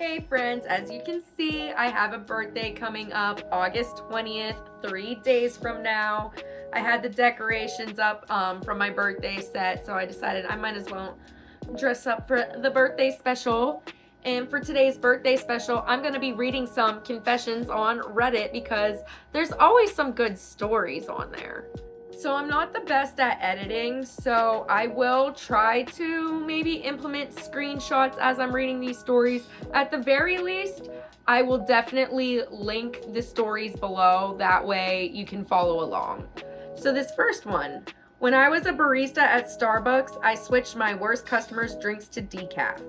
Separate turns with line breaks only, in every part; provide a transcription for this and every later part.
Hey friends, as you can see, I have a birthday coming up August 20th, 3 days from now. I had the decorations up from my birthday set, so I decided I might as well dress up for the birthday special. And for today's birthday special, I'm going to be reading some confessions on Reddit because there's always some good stories on there. So I'm not the best at editing, so I will try to maybe implement screenshots as I'm reading these stories. At the very least, I will definitely link the stories below, that way you can follow along. So this first one, when I was a barista at Starbucks, I switched my worst customers' drinks to decaf.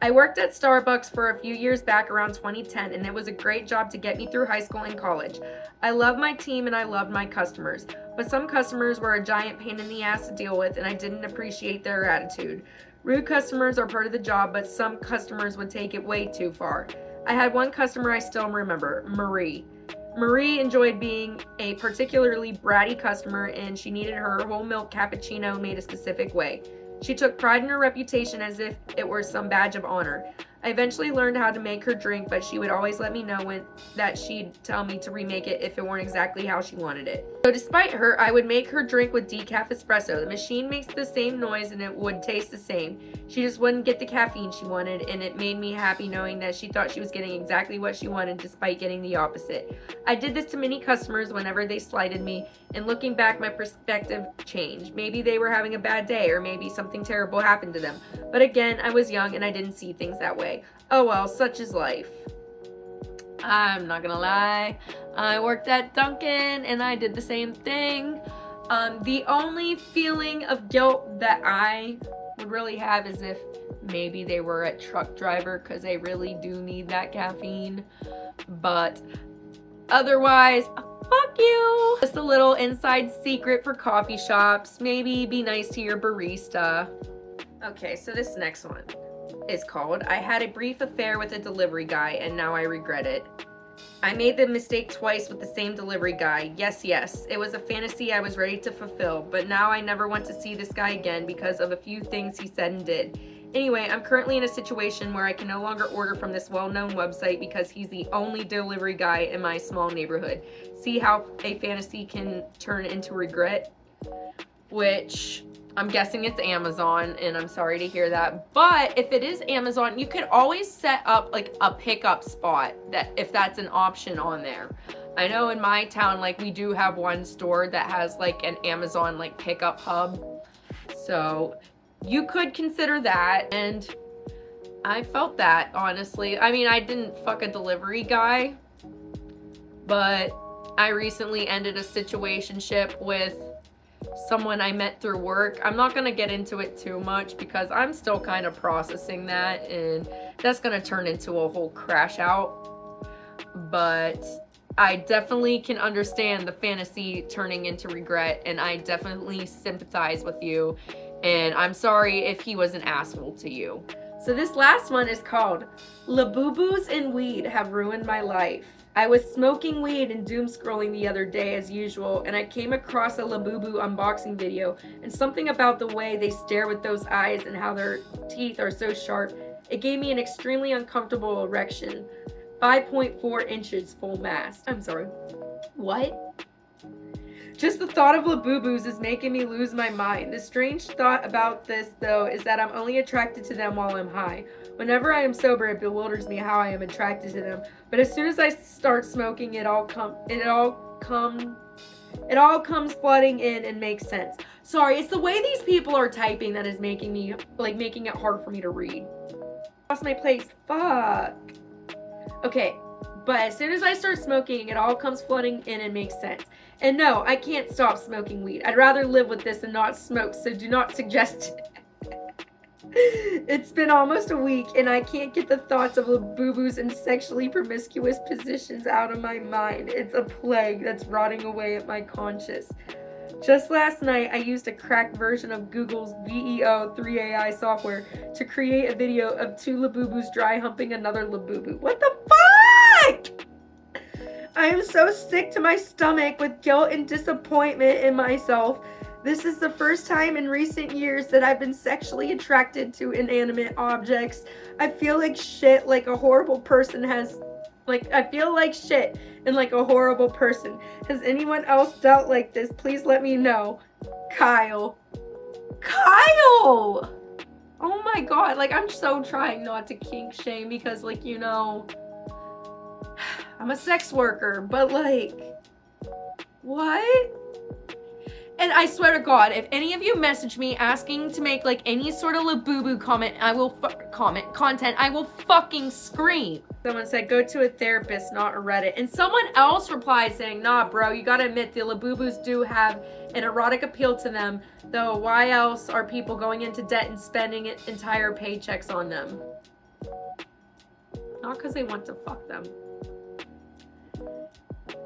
I worked at Starbucks for a few years back around 2010, and it was a great job to get me through high school and college. I love my team and I loved my customers, but some customers were a giant pain in the ass to deal with and I didn't appreciate their attitude. Rude customers are part of the job, but some customers would take it way too far. I had one customer I still remember, Marie. Marie enjoyed being a particularly bratty customer and she needed her whole milk cappuccino made a specific way. She took pride in her reputation as if it were some badge of honor. I eventually learned how to make her drink, but she would always let me know that she'd tell me to remake it if it weren't exactly how she wanted it. So despite her, I would make her drink with decaf espresso. The machine makes the same noise and it would taste the same. She just wouldn't get the caffeine she wanted, and it made me happy knowing that she thought she was getting exactly what she wanted despite getting the opposite. I did this to many customers whenever they slighted me, and looking back, my perspective changed. Maybe they were having a bad day, or maybe something terrible happened to them. But again, I was young and I didn't see things that way. Oh well, such is life. I'm not gonna lie, I worked at Dunkin' and I did the same thing. The only feeling of guilt that I would really have is if maybe they were a truck driver, because they really do need that caffeine. But otherwise, fuck you. Just a little inside secret for coffee shops. Maybe be nice to your barista. Okay, so this next one is called I Had a Brief Affair with a Delivery Guy and Now I Regret It. I made the mistake twice with the same delivery guy. Yes, it was a fantasy I was ready to fulfill, but now I never want to see this guy again because of a few things he said and did. Anyway, I'm currently in a situation where I can no longer order from this well-known website because he's the only delivery guy in my small neighborhood. See how a fantasy can turn into regret? Which I'm guessing it's Amazon, and I'm sorry to hear that. But if it is Amazon, you could always set up like a pickup spot, that if that's an option on there. I know in my town, like, we do have one store that has like an Amazon like pickup hub. So you could consider that. And I felt that, honestly. I mean, I didn't fuck a delivery guy, but I recently ended a situationship with someone I met through work. I'm not going to get into it too much because I'm still kind of processing that, and that's going to turn into a whole crash out. But I definitely can understand the fantasy turning into regret, and I definitely sympathize with you, and I'm sorry if he was an asshole to you. So this last one is called Labubus and Weed Have Ruined My Life. I was smoking weed and doom scrolling the other day as usual, and I came across a Labubu unboxing video, and something about the way they stare with those eyes and how their teeth are so sharp, it gave me an extremely uncomfortable erection. 5.4 inches full mass. I'm sorry. What? Just the thought of Labubus is making me lose my mind. The strange thought about this, though, is that I'm only attracted to them while I'm high. Whenever I am sober, it bewilders me how I am attracted to them. But as soon as I start smoking, it all comes flooding in and makes sense. Sorry, it's the way these people are typing that is making it hard for me to read. Lost my place. Fuck. Okay. But as soon as I start smoking, it all comes flooding in and makes sense. And no, I can't stop smoking weed. I'd rather live with this and not smoke, so do not suggest it. It's been almost a week, and I can't get the thoughts of Labubus and sexually promiscuous positions out of my mind. It's a plague that's rotting away at my conscience. Just last night, I used a cracked version of Google's VEO 3AI software to create a video of two Labubus dry humping another Labubu. What the fuck? I am so sick to my stomach with guilt and disappointment in myself. This is the first time in recent years that I've been sexually attracted to inanimate objects. I feel like shit, like a horrible person has, like, I feel like shit and like a horrible person. Has anyone else dealt like this? Please let me know. Kyle. Kyle! Oh my god, like, I'm so trying not to kink shame because, like, you know, I'm a sex worker, but like, what? And I swear to God, if any of you message me asking to make like any sort of Labubu content, I will fucking scream. Someone said, go to a therapist, not a Reddit. And someone else replied saying, nah, bro, you gotta admit the Labubus do have an erotic appeal to them, though why else are people going into debt and spending entire paychecks on them? Not because they want to fuck them.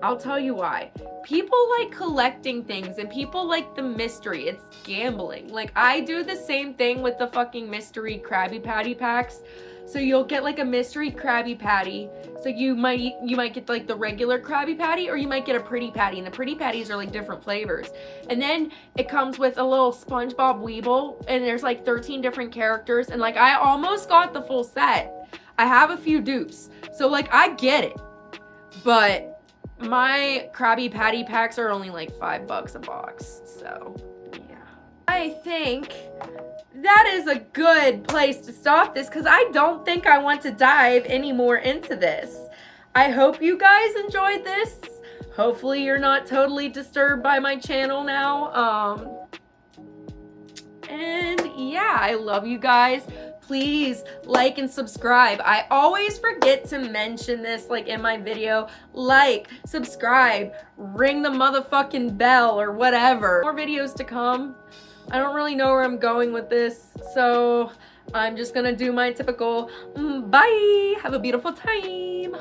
I'll tell you why. People like collecting things and people like the mystery. It's gambling. Like, I do the same thing with the fucking mystery Krabby Patty packs. So you'll get like a mystery Krabby Patty. So you might get like the regular Krabby Patty, or you might get a pretty patty, and the pretty patties are like different flavors. And then it comes with a little SpongeBob Weeble, and there's like 13 different characters, and like I almost got the full set. I have a few dupes. So like I get it. But my Krabby Patty packs are only like $5 a box, so yeah. I think that is a good place to stop this because I don't think I want to dive any more into this. I hope you guys enjoyed this. Hopefully you're not totally disturbed by my channel now. And yeah, I love you guys. Please like and subscribe. I always forget to mention this like in my video. Like, subscribe, ring the motherfucking bell or whatever. More videos to come. I don't really know where I'm going with this, so I'm just gonna do my typical bye. Have a beautiful time.